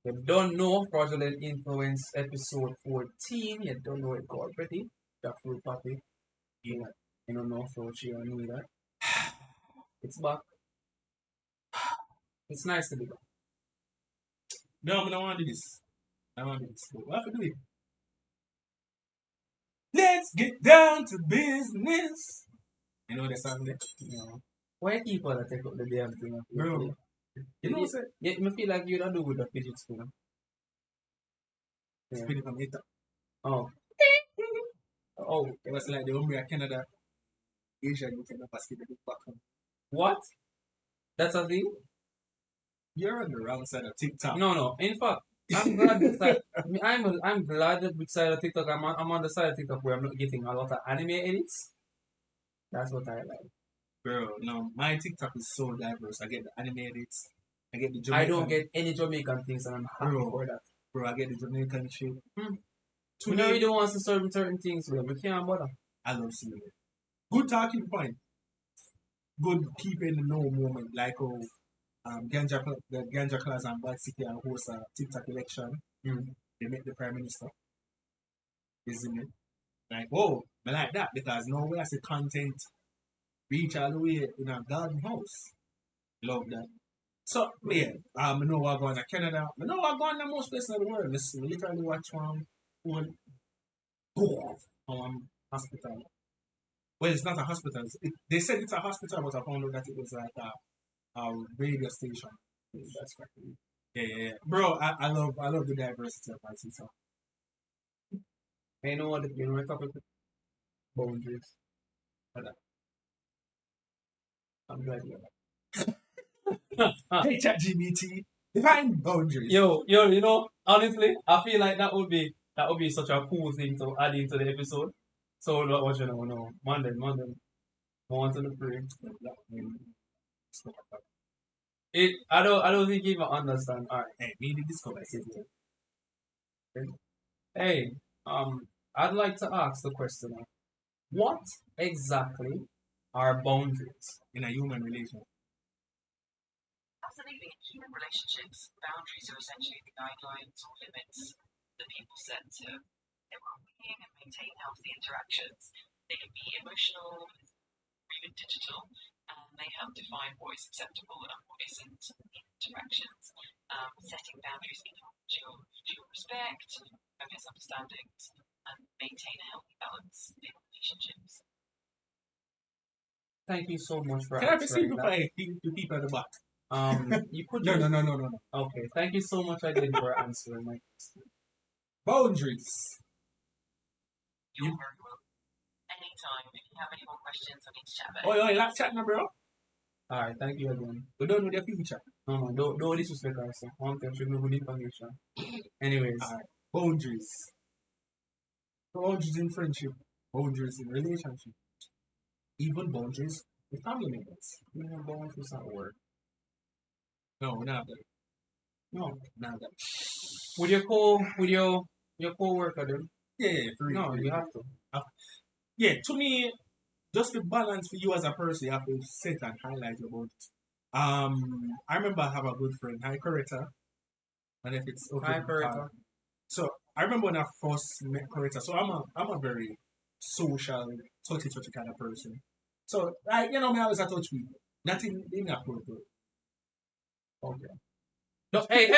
You don't know Fraudulent Influence episode 14. You don't know it already. The fruit puppy. You don't know so she don't know that. It's back. It's nice to be back. No, I don't want to do this. I don't want to do this. What have to do it? Let's get down to business. You know the song there? No. Why people that take up the damn thing? Bro. You know what I'm saying? Yeah, I feel like you don't do with the fidget spinner. Yeah. Spin it from it. Oh. Oh. It was like the Umbria Canada. Asia, you can never see the big back home. What? That's a thing? You're on the wrong side of TikTok. No. In fact, I'm glad beside, I'm glad that beside of TikTok I'm on the side of TikTok where I'm not getting a lot of anime edits. That's what I like. Bro, no, my TikTok is so diverse. I get the anime edits. I get the Jamaican. I don't get any Jamaican things and I'm happy for that. Bro, I get the Jamaican shit. We don't really want to certain things, bro. We can't bother. I love seeing it. Good talking point. Good keeping the know moment. Like the Ganja class and Bad City and host a TikTok election. They make the prime minister. Isn't it? Like, whoa, I like that because no way I see content reach all the way in a garden house. Love that. So, yeah, I know what going to Canada. I know what going to most places in the world. Listen, literally watch one hospital. Well, it's not a hospital. They said it's a hospital, but I found out that it was like a radio station. That's correct. Yeah. Bro, I love the diversity of my TikTok. You know what the topic is? Boundaries. I'm glad you're Hey, ChatGPT, define boundaries. Yo, you know, honestly, I feel like that would be such a cool thing to add into the episode. So what you know, no. Monday. Want to pray. I don't think you even understand. Alright. Hey, maybe this conversation. Hey, I'd like to ask the question of what exactly are boundaries in a human relation? Absolutely. In human relationships, boundaries are essentially the guidelines or limits that people set to their well-being and maintain healthy interactions. They can be emotional or even digital, and they help define what is acceptable and what isn't in interactions. Setting boundaries encourages mutual respect, misunderstandings, and maintain a healthy balance in relationships. Thank you so much for Can I answering receive the people at the back? You could No. Okay, thank you so much again for answering my question. Boundaries. You're very welcome. Anytime. If you have any more questions, I need to chat about Oh, you like chatting, bro? Alright, thank you again. We don't know the future. No, don't disrespect us. I want them to know good information. Anyways. Alright, boundaries. Boundaries in friendship. Boundaries in relationship. Even boundaries with family members. Even boundaries at work. No, not that. No, not that. With your co-worker then? Yeah, No, you have to. Yeah, to me, just the balance for you as a person, you have to set and highlight your boundaries. I remember I have a good friend, hi Coretta. And if it's okay. Hi Coretta. So I remember when I first met Coretta. So I'm a very social, touchy kind of person. So like me I always a touch people. Nothing inappropriate. Okay. No, hey.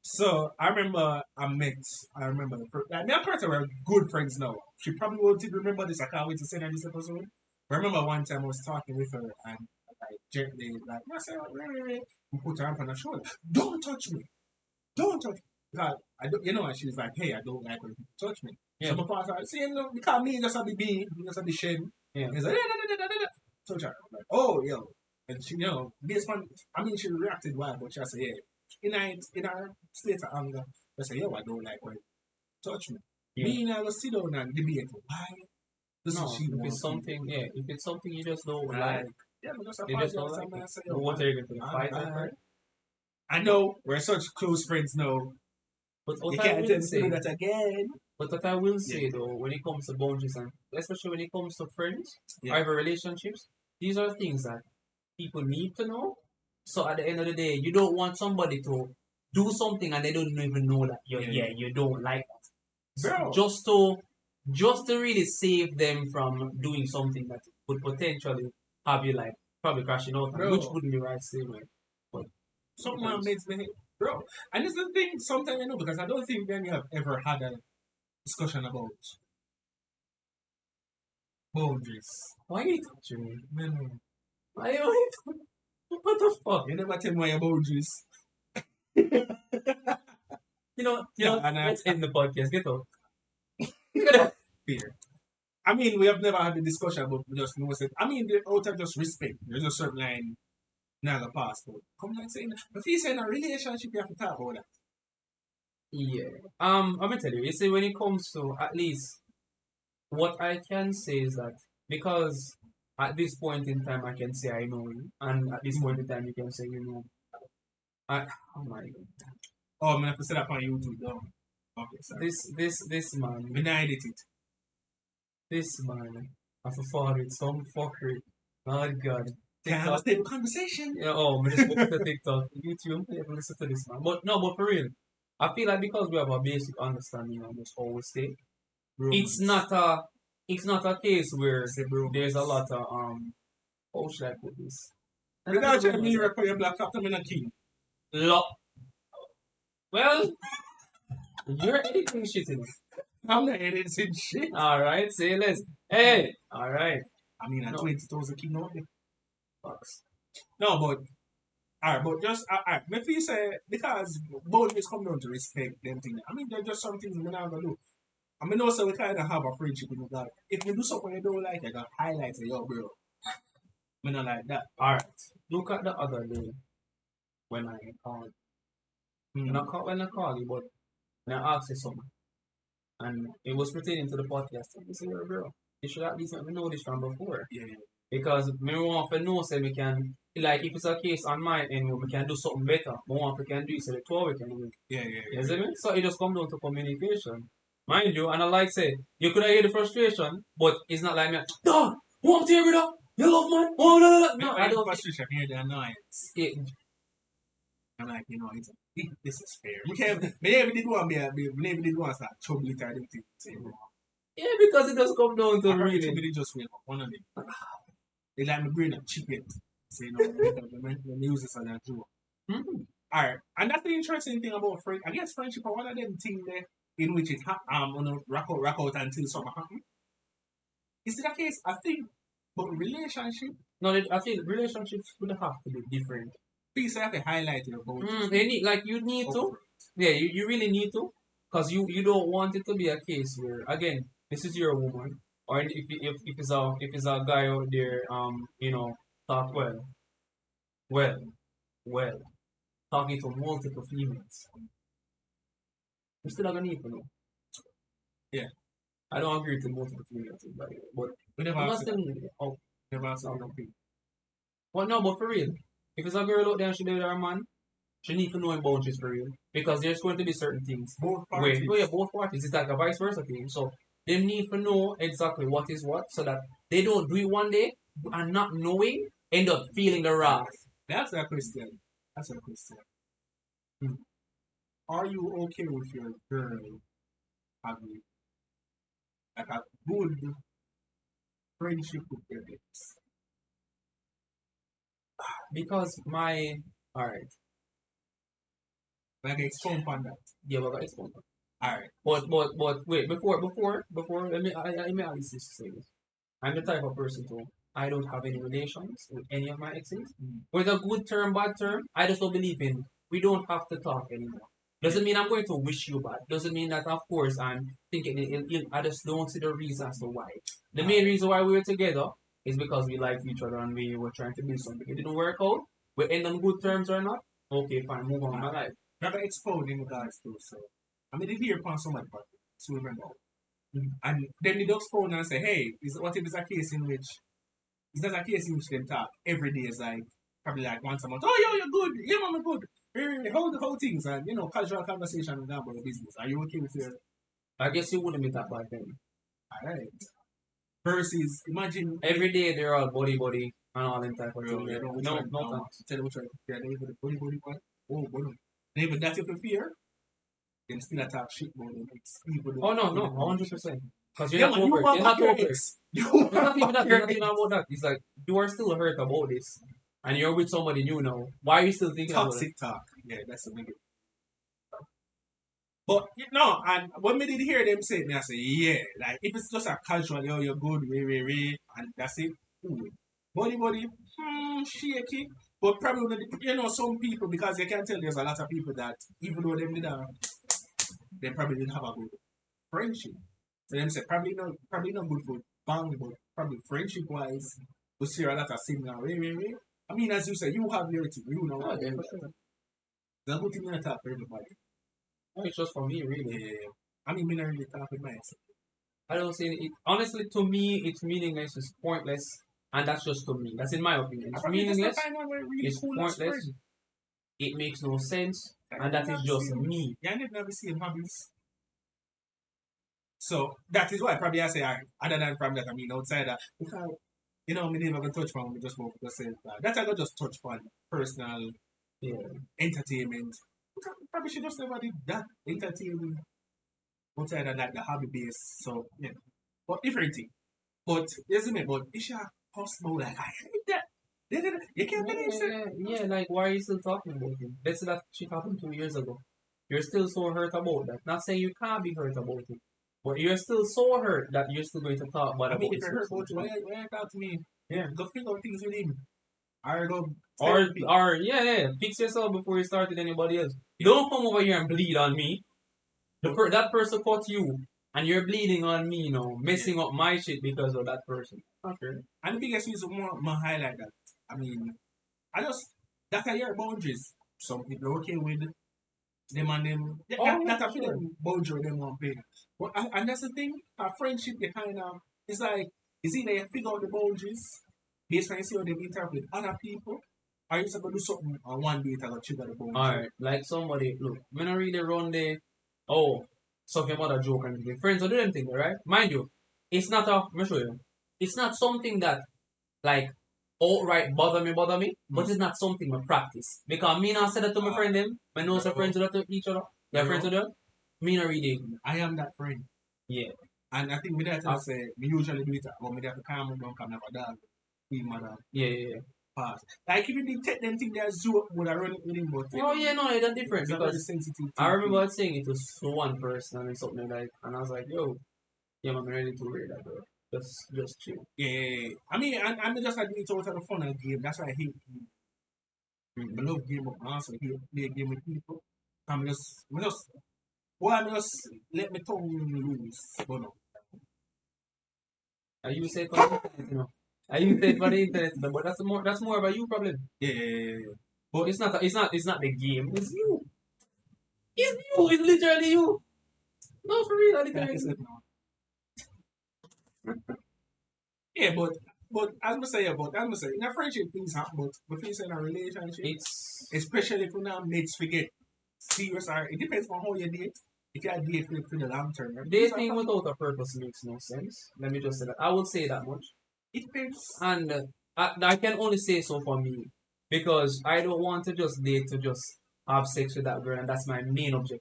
So I remember the first, like me and Carter were good friends now. She probably won't even remember this. I can't wait to send her this episode. I remember one time I was talking with her and like gently like I said, and put her hand on her shoulder. Don't touch me. Don't touch me. Because I don't, and she was like, hey, I don't like when people touch me. Yeah. So my partner see, because me just a be being, just a be shame. Yeah. He's like, touch her. I'm like, oh, yo. And she, based on, she reacted well, but she said, yeah. In her state of anger, I say, yo, I don't like when you touch me. Yeah. Me and I will sit down and debate why. If it's something you just don't like, yeah, but just a you just don't like it. What are you going to fight over? I know we're such close friends now, but you can't tell me to do that again. But what I will say though, when it comes to boundaries and especially when it comes to friends or even relationships, these are things that people need to know. So at the end of the day, you don't want somebody to do something and they don't even know that you don't like that. Bro. Just to really save them from doing something that could potentially have you like probably crashing out, Bro. which wouldn't be right same way. But Something that makes me, bro. And it's the thing, sometimes I know, because I don't think then you have ever had a discussion about boundaries. why are you touching me? Man, Why are you what the fuck? you never tell me your boundaries. And Let's end the podcast. Get out. fear. I mean, we have never had a discussion, but we just know it. I mean, out of just respect, there's a certain line never pass. But come like saying, if you say in a relationship, you have to talk about that. Yeah. I'm gonna tell you. You see, when it comes to at least what I can say is that because at this point in time I can say I know you, and at this point in time you can say you know. I, oh my god. Oh, I'm gonna have to set up on YouTube, though. Okay, sorry. This man. When I edit it. This man. I thought it's some fuckery. Oh god. Can I have a stable conversation? Yeah, oh, I just go to TikTok, YouTube, you have to listen to this man. But no, but for real, I feel like because we have a basic understanding of this whole state, it's not a case where there's a lot of how should I put this? Without you, me for your black top, I'm in a king. Well, you're editing shit in it. I'm not editing shit. Alright, say less. Hey! Alright. I mean, at 20,000 king now. Fucks. No, but alright, but just alright. Maybe you say because boundaries come down to respect them things. I mean, there's just some things we're not gonna do. I mean, also we kind of have a friendship with God. If you do something you don't like, I got highlights of yo, bro. Me not like that. Alright. Look at the other day when I called. When I called you, but when I asked you something. And it was pertaining to the podcast. I said, yo, bro, you should at least let me know this from before. Yeah. Because me want to know so we can, like if it's a case on my end where we can do something better, more want we can do so the two we can do it. Yeah. You see me? So it just comes down to communication. Mind you, and I like say, you could hear the frustration, but it's not like me, no, want to hear it up? You love man? Oh, no, I don't. Frustration, hear the annoyance. I'm like, this is fair. Me never did want to start trouble it or them things. Yeah, because it just comes down to really. Somebody just went up, one of them. They like my brain a chip it. So, when they use this as a joke. Alright, and that's the interesting thing about friendship. I guess friendship are one of them things there in which it rock out until something happens. Is it the case? I think, but relationship. No, I think relationships would have to be different. Please have to highlight it about they need, like you need to. Yeah, you really need to, because you don't want it to be a case where again this is your woman, or if it's a guy out there talk well talking to multiple females. You still gonna need to know. Yeah. I don't agree to multiple females, by the way, but we never I'm not asked saying never asked no. Well, no, but for real, if it's a girl out there and she date her man, she need to know in boundaries for real, because there's going to be certain things. Both parties. Both parties. It's like a vice versa thing. So they need to know exactly what is what, so that they don't do it one day and not knowing end up feeling the wrath. That's a question. Are you okay with your girl having like a good friendship with your ex? Because alright. Like expound on that. Yeah, we're gonna expound on that. Alright. But wait, before let me at least just say this. I'm the type of person I don't have any relations with any of my exes. Whether good term, bad term, I just don't believe in we don't have to talk anymore. Doesn't mean I'm going to wish you bad. Doesn't mean that of course I'm thinking I just don't see the reason as to why. The main reason why we were together is because we liked each other and we were trying to do something. It didn't work out. We end on good terms or not. Okay, fine, move on with my life. Never expound in regards to so. I mean, they hear upon so much, but so remember. And then they expound and say, hey, what if it's a case in which it's not a case in which they talk every day is like probably like once a month. Oh, yo, you're good. Yeah, mama, good. How things and casual conversation about the business. Are you okay with your? I guess you wouldn't be that bad then. Alright. Versus, imagine every day they're all body and all them type of things. No, thanks. Tell you what, you're body. Oh, body. Even that if you fear, then still attack shit about them ex. People Oh no, people no, don't know shit. 100%. Because you're Yeah, not man, you over it. want You're back not your over it. ex. You It's want not even back that. It's your not even ex. about that. It's like you are still hurt about this, and you're with somebody new now. Why are you still thinking about it? Toxic talk. Yeah, that's a big. But you know, and when me did hear them say it, me I say, yeah, like if it's just a casual, yo, you're good, and that's it, cool. Body, shaky. But probably, you know, some people, because you can tell there's a lot of people that, even though they probably didn't have a good friendship. So them say, probably not good for bang, but probably friendship wise, we see a lot of similar, I mean, as you say, you have your thing, you know, Oh, yeah, for sure. the good thing you talk for everybody. No, it's just for me, really. Yeah. I mean, me not really talk with myself. I don't see it. Honestly, to me, it's meaningless. It's pointless, and that's just to me. That's in my opinion. I It's probably just not meaningless. find one where really It's cool as pointless. friend. It makes no sense, I and that is never just seen. me. Yeah, I never seen hobbies. So that is why probably I say other than from that I mean outside that because you know me never gonna touch on me just want to say that. That I got just touch on personal Yeah. entertainment. Probably should just never did that entertainment outside of that the hobby base. So yeah. But different thing. But isn't it? But it's not possible like I hate that. You can't believe it. Yeah, like why are you still talking about it? Let's say that shit happened 2 years ago. You're still so hurt about that. Not saying you can't be hurt about it, but you're still so hurt that you're still going to talk bad I mean about if this you hurt person. about you, why you talk to me? Yeah. Go figure out things with him. Or go Or therapy. yeah, fix yourself before you start with anybody else. Don't come over here and bleed on me. That person caught you, and you're bleeding on me, messing up my shit because of that person. Okay. And the biggest reason why I highlight that, I mean, I just, that are your boundaries. Some people are okay with them and them. Oh, yeah, That are sure. them boundary them want pay. But, and that's the thing, a friendship, you kind of, it's like, it's either you figure out the boundaries based on you see how they interact with other people, or you just going to do something on one day to trigger the boundary. Alright, like somebody, look, me not really run the, oh, suck your mother joke and the friends will do them things, right? Mind you, it's not a, let me show you, it's not something that, like, outright bother me, but it's not something I practice. Because me not say that to my friend them, I know some friends do that to each other, your friends do that, me not really, I am that friend. yeah. And I think me that I say, me usually do it, but me that to calm down, come have a dog, feed my dog. Yeah. Pass. Like if you did take them thing there, zoo would have run it with him, but Oh yeah, no, it's different it's a very because sensitive I thing. remember saying it to one person and something like, and I was like, yo, yeah, man, I'm ready to read that, bro. Just chill. Yeah. I mean, I'm just like it's out of the fun of the game. That's why I hate game. I love game of answer. I hate play a game with people. I'm just let me tongue loose. But no. I use it for the internet, I use it for the internet, but that's more about you problem. Yeah. But it's not the game. It's you. It's you. It's literally you. No, for real, Like I literally. said, no. Yeah, but as I say, in a friendship things happen, but if you in a relationship, It's especially if you now mates forget serious or it depends on how you date. If you are date for the long term, right? dating without a purpose makes no sense. Let me just say that. I would say that much. It depends. And I can only say so for me because I don't want to just date to just have sex with that girl, and that's my main objective.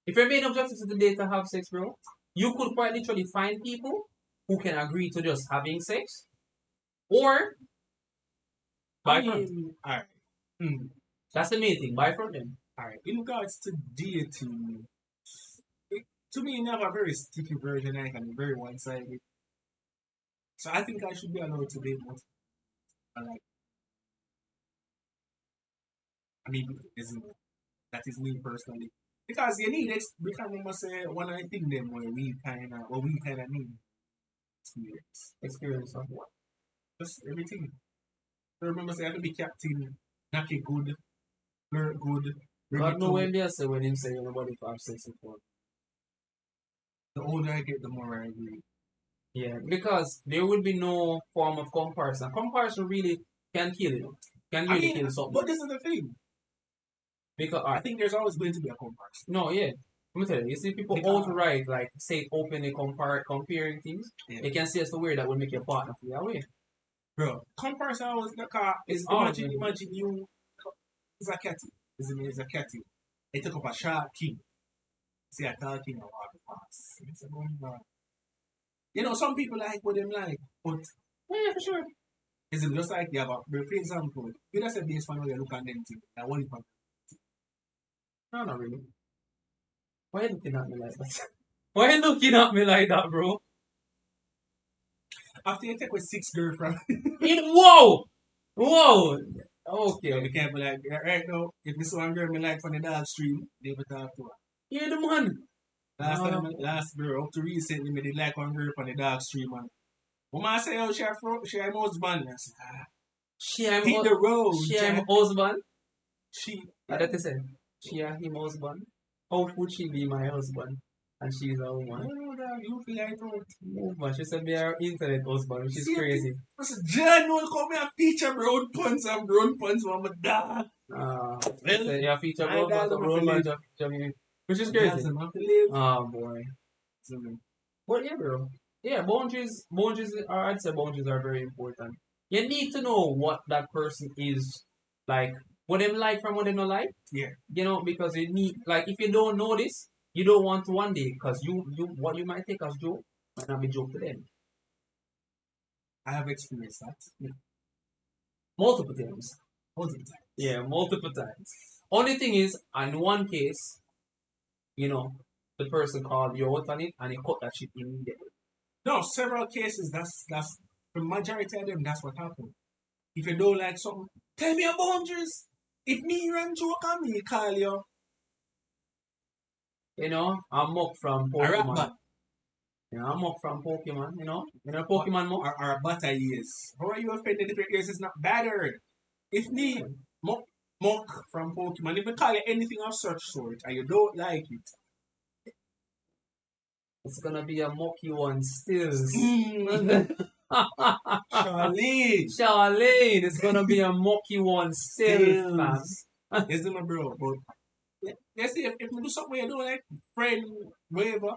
If your main objective is to date to have sex, bro, you could quite literally find people who can agree to just having sex or I buy from them. mean, alright. That's the main thing. Buy from them. Alright. In regards to dating, it, to me, you have a very sticky version, like and very one-sided. So I think I should be allowed to date multiple. Like, I mean, isn't that is me personally. Because you need it, because we must say one I think them where we kinda need experience. Experience of what? Just everything. So remember say I have to be captain, knock it good, flirt good, bring God it know to when they say when him say nobody to have sex before. the older I get, the more I agree. Yeah, because there would be no form of comparison. Comparison really can kill you. Can I really mean, kill something. but this is the thing. Because I think there's always going to be a comparison. no, yeah. Let me tell you, you see people Because- outright like say openly comparing things. Yeah. They can see as to where that will make your partner feel that way. Bro, comparison was the car. It's Imagine always- you. It's a catty. It's a catty. They took up a shark king. See a tall king and walk past. It's a bomb. You know, some people like what them like, but Yeah, for sure. it's just like yeah, but for example, you just say based on how you look at them things. That one part. No, not really. Why are you looking at me like that? Why are you looking at me like that, bro? After you take with 6 girlfriends, Whoa! Whoa! you be Okay. careful like right now, if this one girl me like from the dog stream, they would talk to her. You're the man. Last girl, up to recently, me did like one girl from the dog stream, man. Woman say, oh, she a husband. I say, She am hit the road, she am Jack. husband. She, That is it. She am him husband. How would she be my husband? And she's a I woman. don't know that, you feel like, oh, Woman. She said me her internet husband, which is see, crazy. Mr. John will come here feature brown pants and brown pants from my dog. She said your feature My bro, dog but the them have to road man live. just feature me. Which is My dogs crazy. them have to live. Oh boy. So, But yeah, bro. Yeah, boundaries are, I'd say boundaries are very important. You need to know what that person is like, what they like from what they don't like. yeah, You know, because you need, like, if you don't know this, you don't want to one day, because what you might take as joke might not be joke to them. I have experienced that. Multiple times. All the time. Yeah, multiple times. Only thing is, in one case, you know, the person called you out on it and he cut that shit immediately. No, several cases, that's the majority of them, that's what happened. If you don't like something, tell me your boundaries. If me run joke on me, call you You know, I'm Muck from a rat Pokemon. bat You know, I'm Muck from Pokemon, you know? You know Pokemon Muck? or a butter ears. How are you offended different ears? It's not better. If me mock from Pokemon, if I call you anything of such sort and you don't like it, It's gonna be a mucky one stills. Charlene, Charlene, it's gonna be a mucky one still, fam. stills. Yes, my bro, but let's see if we do something you don't like, friend, whatever,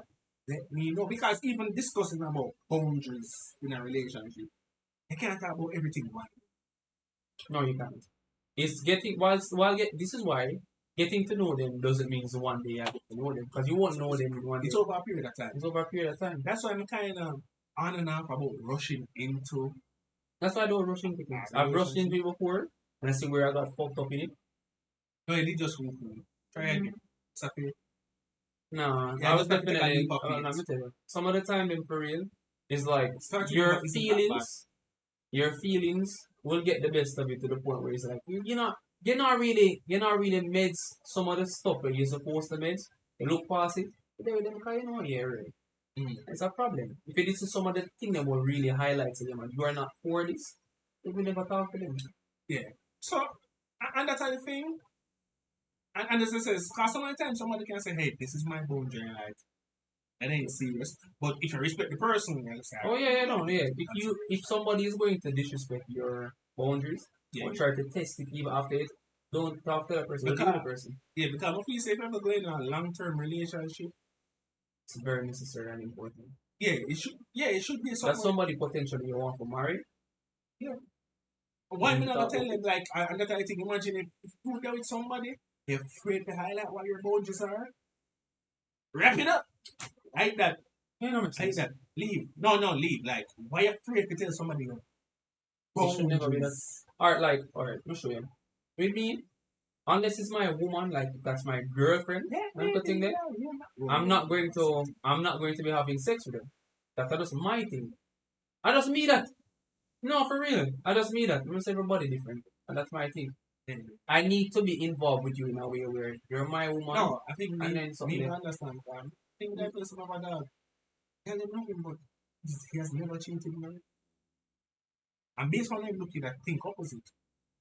let me know. Because even discussing about boundaries in a relationship, you can't talk about everything, man. No, you can't. It's getting while get this is why getting to know them doesn't mean one day I get to know them, because you won't know them in one day. It's over a period of time. It's over a period of time. That's why I'm kind of on and off about rushing into. That's why I don't rush into things. I've rushed into it before and I see where I got fucked up in it. No, you did just move. Try again. It's okay. No, Yeah, I was just have to take a definitely. leap of Let me faith. tell you, some of the time in for real, it's like Start your thinking about isn't that bad. feelings will get the best of it to the point where it's like you're not really meds some of the stuff that you're supposed to meds. You look past it, they them because you know yeah, really. It's a problem. If it is some of the thing that will really highlight to them and you are not for this, they will never talk to them. Yeah. So, and that's the thing. And as I says, because some of the time somebody can say, hey, this is my boundary, like, that ain't serious. But if you respect the person, you say, Oh yeah, no, yeah. If somebody is going to disrespect your boundaries yeah, or try to test it even after it, don't talk to that person. Don't deal with the person. yeah, because if you say if ever going in a long term relationship, It's very necessary and important. it should be That's something. somebody potentially you want to marry. Yeah. Why Mm, me not talk tell about them like and that's I think imagine if you go with somebody, they're afraid to highlight what your boundaries are. Wrap it up. Like that. yeah, no, makes Like sense. that. Leave. No, leave. Like why you afraid to tell somebody your It should never be that. boundaries? Alright, let me show you. With me, unless it's my woman, like that's my girlfriend, I'm putting there. I'm not going to be having sex with her. That's just my thing. I just mean that. No, for real. I just mean that. Because everybody different. And that's my thing. I need to be involved with you in a way where you're my woman. No, I think and then something me else. understand, fam. I think that person of a dog. Tell him nothing, but he has never cheated, man. And based on him looking at think opposite.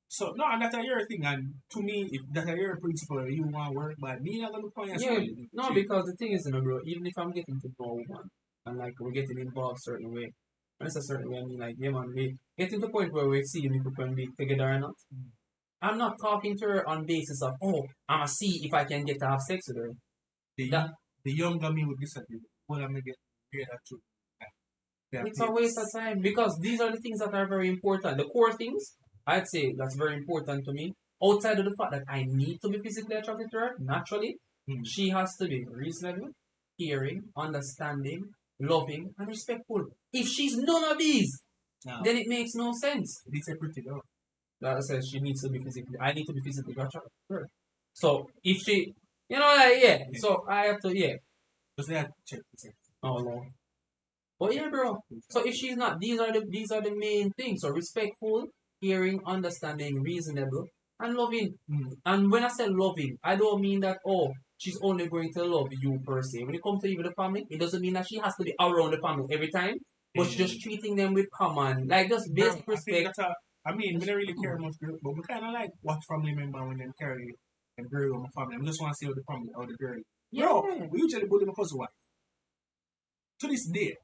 So no, and that's a your thing. And to me, if that's a your principle, you want to work, but me not gonna look for you. Yeah, no, because the thing is, you know, bro, even if I'm getting to know a woman and like we're getting involved certain way, when it's a certain way, I mean like, yeah man, we get to the point where we see if we can be together or not. I'm not talking to her on basis of, oh, I'ma see if I can get to have sex with her. The, the younger me would disagree. Well, I'm gonna get hear that too. It's a waste of time because these are the things that are very important. The core things, I'd say that's very important to me. outside of the fact that I need to be physically attracted to her, naturally, she has to be reasonable, caring, understanding, loving, and respectful. If she's none of these, Now, then it makes no sense. it's a pretty girl. Like I said, she needs to be physically. I need to be physically attracted to her. So if she, like, yeah. So I have to, yeah. Just let check this. Oh no. But yeah, bro. So if she's not, these are the main things. So respectful, caring, understanding, reasonable, and loving. And when I say loving, I don't mean that she's only going to love you per se. When it comes to even the family, it doesn't mean that she has to be around the family every time. But she's just treating them with common, like just basic respect. I mean, we don't really care much, but we kind of like watch family member when they carry and girl on my family. I just want to see how the family, how the girl. Yeah. Bro, we usually bully my cousin wife. To this day,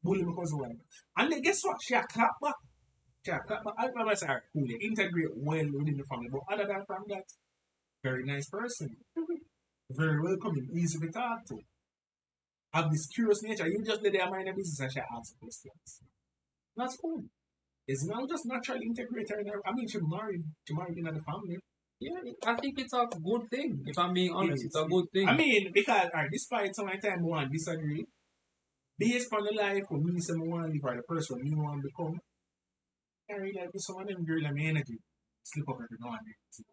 bully my cousin wife. And then guess what? She a clap back. I remember saying, alright, cool, they integrate well within the family. But other than from that, very nice person. Very welcoming, easy to talk to. Have this curious nature. You just let her mind your business and she asks questions. That's cool. It's not just naturally integrate her in her. I mean, she married into the family. Yeah, I think it's a good thing. If I'm being honest, it's a good thing. I mean, because despite some of the time we want to disagree, based on the life of me, someone want to live or the person me want to become, I really like some of them girl and my energy slip up every now and then.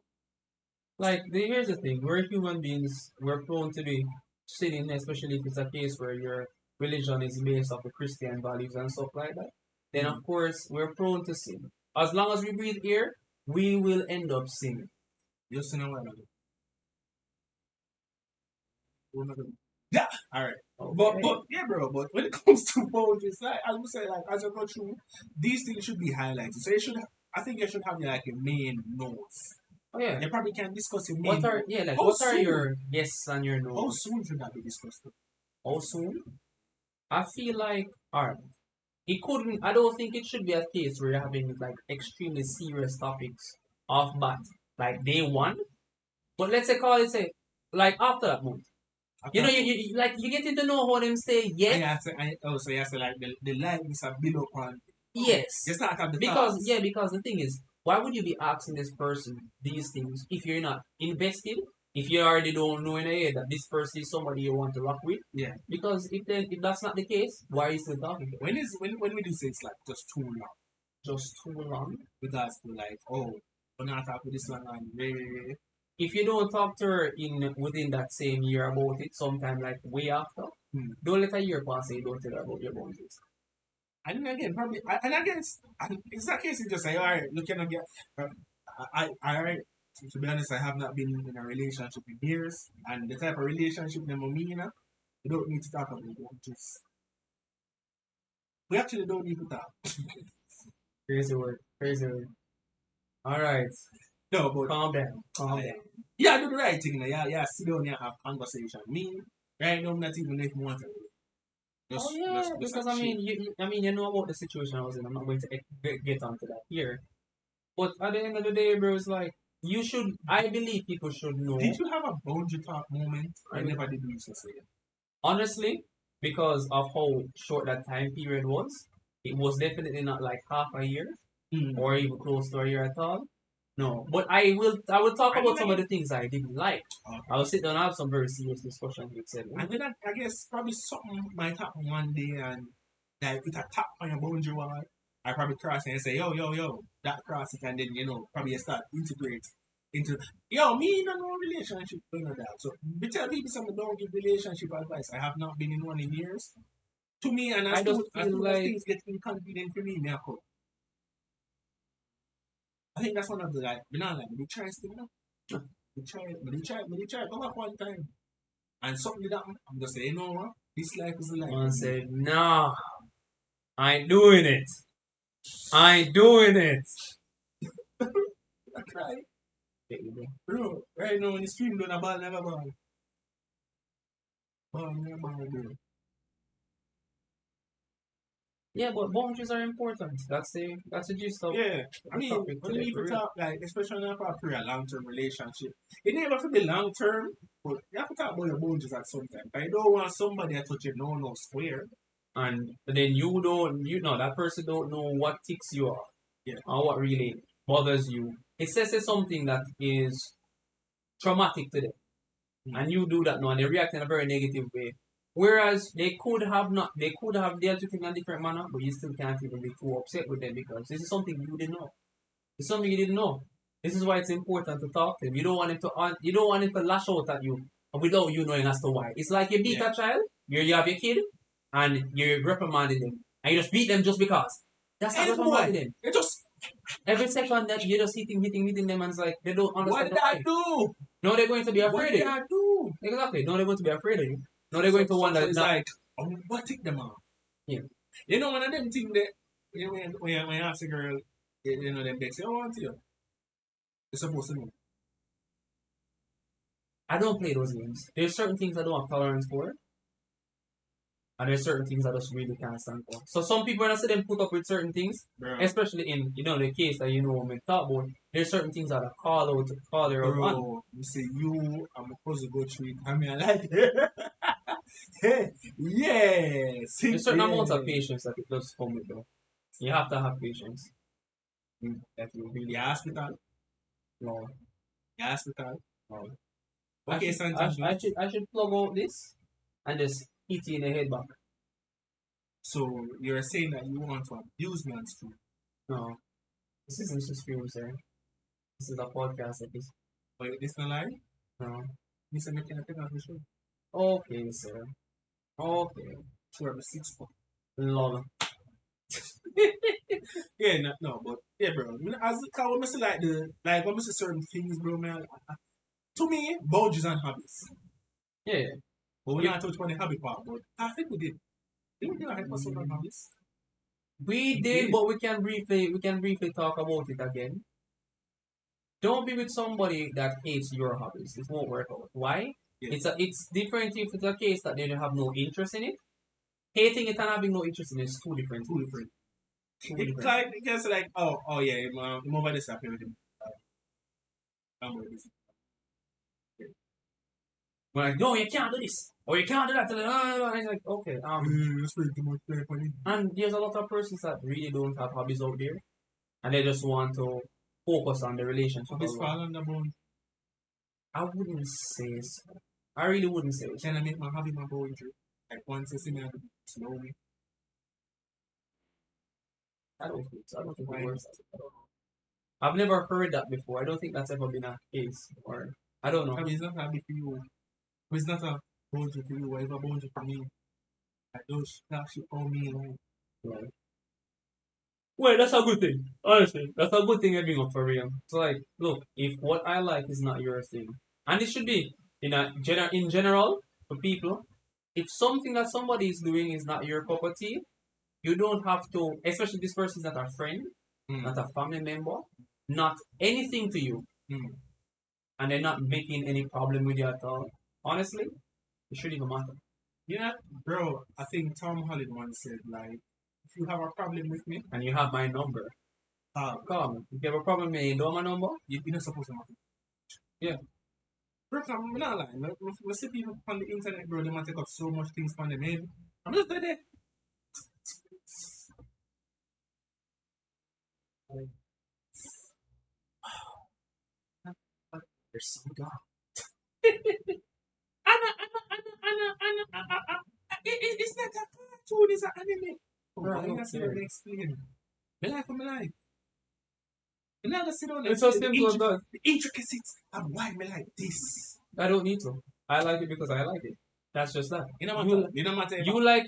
Like, here's the thing: we're human beings. We're prone to be sinning, especially if it's a case where your religion is based off the Christian values and stuff like that. Then, of course, we're prone to sin. As long as we breathe air, we will end up sinning. You see now what? Yeah, all right. Okay. But yeah, bro. But when it comes to boundaries, like I would say, like as you go through, these things should be highlighted. So you should, I think you should have like a main notes. Oh yeah. You probably can discuss your main. What are soon? your yeses and your How no's? soon should that be discussed? How soon? I feel like, alright, it couldn't. I don't think it should be a case where you're having like extremely serious topics off bat, like day one. But let's say like after that month. You like you getting to know how them say yes. So you have to like the lines are built upon. Yes. You start at the Because top. because the thing is, why would you be asking this person these things if you're not invested? If you already don't know in a head that this person is somebody you want to rock with? Yeah. Because if that's not the case, why are you still talking? When we do say it's like just too long. Just too long. Because to like, we're not talking this long and if you don't talk to her within that same year about it, sometime like way after, don't let a year pass and don't tell her about your boundaries. And then again, probably, and again, it's that case you just say, all right, look, you get, all right. To be honest, I have not been in a relationship in years, and the type of relationship that I'm in, we don't need to talk about boundaries. We actually don't need to talk. Crazy word. All right. No, but calm down. Yeah, do the right thing. Yeah, sit down and have conversation. Me, right now, I'm not even if more. Because I mean, you know about the situation I was in. I'm not going to get onto that here. But at the end of the day, bro, it's like I believe people should know. Did you have a boundary talk moment? I never did use to say it. Honestly, because of how short that time period was, it was definitely not like half a year or even close to a year at all. No, but I will talk about some of the things I didn't like. Okay. I will sit down and have some very serious discussions with them. And then I guess probably something might happen one day and like with a tap on your boundary wall, I probably cross it and say, yo, that cross it, and then probably start integrate into me in no relationship with that. So we tell people something, don't give relationship advice. I have not been in one in years. To me, and as soon as things get inconvenient for me, I could. I think that's one of the we try still now. We try go back one time. And something did happen. I'm just saying, what? This life is a life. Man said, nah, I ain't doing it. I cry. Bro, right now when you stream down a ball, never ball. Ball, bro. Yeah, but boundaries are important. That's the gist of I mean, when you even talk like, especially if a long-term relationship, it never have to be long-term, but you have to talk about your boundaries at some time. I don't want somebody to touch you no square. And then that person don't know what ticks you off. Yeah. Or what really bothers you it says it's something that is traumatic to them. And you do that now, and they react in a very negative way. Whereas they could have dealt with it in a different manner, but you still can't even be too upset with them because this is something you didn't know. It's something you didn't know. This is why it's important to talk to them. You don't want him to lash out at you without you knowing as to why. It's like you beat a child, you have your kid, and you're reprimanding them, and you just beat them just because. That's not reprimanding them. It just Every second that you're just hitting them, and it's like they don't understand. what did I do? No, they're going to be What afraid did of you. I do? Exactly. No, they're going to be afraid of you. No, they're going to wonder. So it's not, like, what take them off? Yeah. You know, one of them things that when you ask a girl, you know, them they say, "I want you." You're supposed to know. I don't play those games. There's certain things I don't have tolerance for, and there's certain things I just really can't stand for. So some people, when I see them put up with certain things, Bro. especially in the case that when we talk about, there's certain things that I call her out on. Bro, you say you, I'm supposed to go through it. I mean, I like hey, yes. There's certain amounts of patience that it does come with, though. You have to have patience. That you really The hospital. no. The hospital. no. Okay, I should plug out this and just hit you in the head back. So you're saying that you want to abuse man's food? No. This isn't just film, sir. This is a podcast episode. But this not lie? No. You said you can't take off the show. Okay, sir. Okay. Sure, the 6 months. Lol. Yeah, no, but yeah, bro. I mean, as when I say when I say certain things, bro, man. To me, boundaries and habits. Yeah. But we're not talking about the habit part, but I think we did. Did we do a episode on habits? We did, but we can briefly talk about it again. Don't be with somebody that hates your hobbies. It won't work out. Why? Yeah. It's different if it's a case that they don't have no interest in it. Hating it and having no interest in it is two different. Two different. Two It's different. like, it gets like, oh yeah, I'm over this happy with him. I'm over this. We're like, no, you can't do this, or you can't do that. And it's like, okay, Let's wait too much time for him. and there's a lot of persons that really don't have hobbies out there, and they just want to focus on the relationship. Hobbies alone. fall on the bone. I wouldn't say so. I really wouldn't say so. Can I make my hobby my boundary? Like once you see me, slow me. I don't think so. I don't think Why? it works. I've never heard that before. I don't think that's ever been a case, or I don't know. Hobby is not a hobby for you. It's not a boundary for you. Whatever boundary for me. I don't shit on me like. Right. Well, that's a good thing. Honestly, that's a good thing I bring up for real. It's like, look, if what I like is not your thing, and it should be in general for people, if something that somebody is doing is not your cup of tea, you don't have to. Especially this person is not a friend, not a family member, not anything to you, Mm. and they're not making any problem with you at all. Honestly, it shouldn't even matter. Yeah, bro. I think Tom Holland once said like, if you have a problem with me, And you have my number. Call me. If you have a problem, you know my number. you're not supposed to have it. Yeah. Bro, I'm not lying. We see people on the internet, bro. They might take up so much things from them head. I'm just there. You're so dumb. It's not a cartoon, it's an anime. Bro, I I don't have to care. explain. The life of my life. And now let's sit down and It's so explain simple as that. the intricacies of why me like this. I don't need to. I like it because I like it. That's just that. You know what? You know what?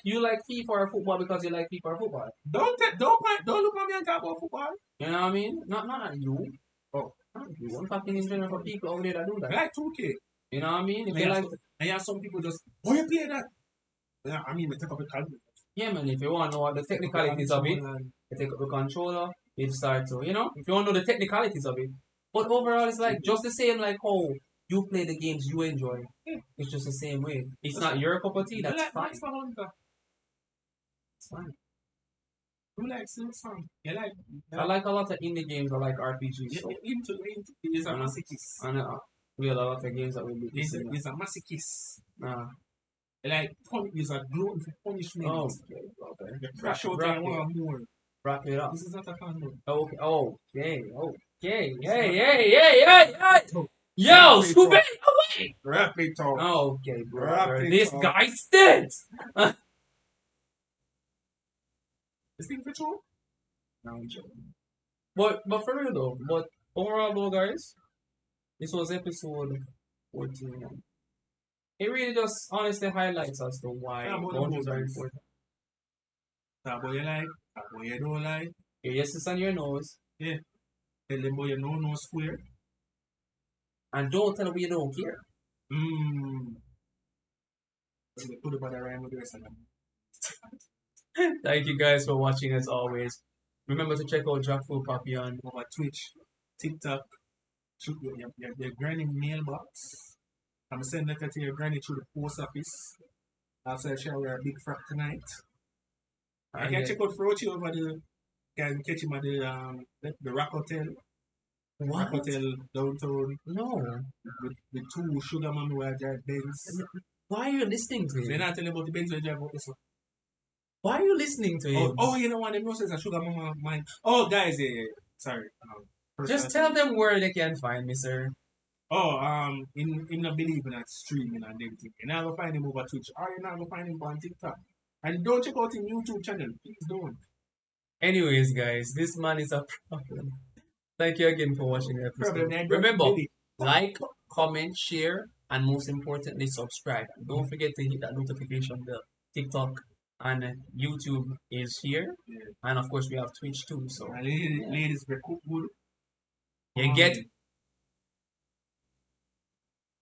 You like FIFA or football because you like FIFA or football. Don't look at me and talk about football. You know what I mean? Not you. Oh, not you. I'm talking in general for people out there that do I that. like 2K. You know what I mean? If And you you like, have some people just, oh, you play that? Yeah, I mean, we take up a calculator. yeah, man. If you want to know what the technicalities of it, you take up the controller. You start to, if you want to know the technicalities of it. But overall, it's like just the same like how you play the games you enjoy. Yeah. It's just the same way. It's not your cup of tea. That's like fine. Monster Hunter. It's fine. You like Silk Song. You like. I like a lot of indie games. I like RPGs. You're So, into he's a masochist. and we have a lot of games that we be He's missing. a masochist. Nah. Like, he's a glutton for punishment. Oh, okay. You crash out and want more. Wrap it up. This is not a fan mode. Okay. Okay. Oh. Hey, hey, hey, hey, hey, hey! Yo, scoop it away! Wrap it up. Okay, Wrap brother. it This up. guy stinks! This thing for sure? No, I'm joking. But for real though, but overall though, guys, this was episode 14. It really just honestly highlights as to why Talk about the boundaries are boundaries. important. Talk about you like, talk about you don't like. Your yes is on your nose, Yeah. Tell them about you know no square. and don't tell them you don't care. Mmm. They put about the rhyme with the rest of them. Thank you guys for watching as always. Remember to check out Jackfruit Papi on Over Twitch, TikTok, shoot your granny mailbox. I'm sending that to your granny through the post office. After I shall wear a big frock tonight. I and can check out Frochi over the can catch him at the Rock Hotel. what? Rock Hotel downtown No. with two sugar mommy where I drive Benz. Why are you listening to So you're him? not telling about the Benz where I drive out this one. Why are you listening to him? Oh, you know what? Them knows it's a sugar mama of mine. Oh, guys, yeah. Sorry. Just tell them where they can find me, sir. Oh, in not believing that streaming and everything. You're not gonna find him over Twitch, or you're not gonna find him on TikTok. And don't check out his YouTube channel, please don't. Anyways, guys, this man is a problem. Thank you again for watching the Problem, episode. I don't Remember, really. like, comment, share, and most importantly, subscribe. Don't forget to hit that notification bell. TikTok and YouTube is here, Yeah. and of course we have Twitch too. So And ladies, we cook good. you get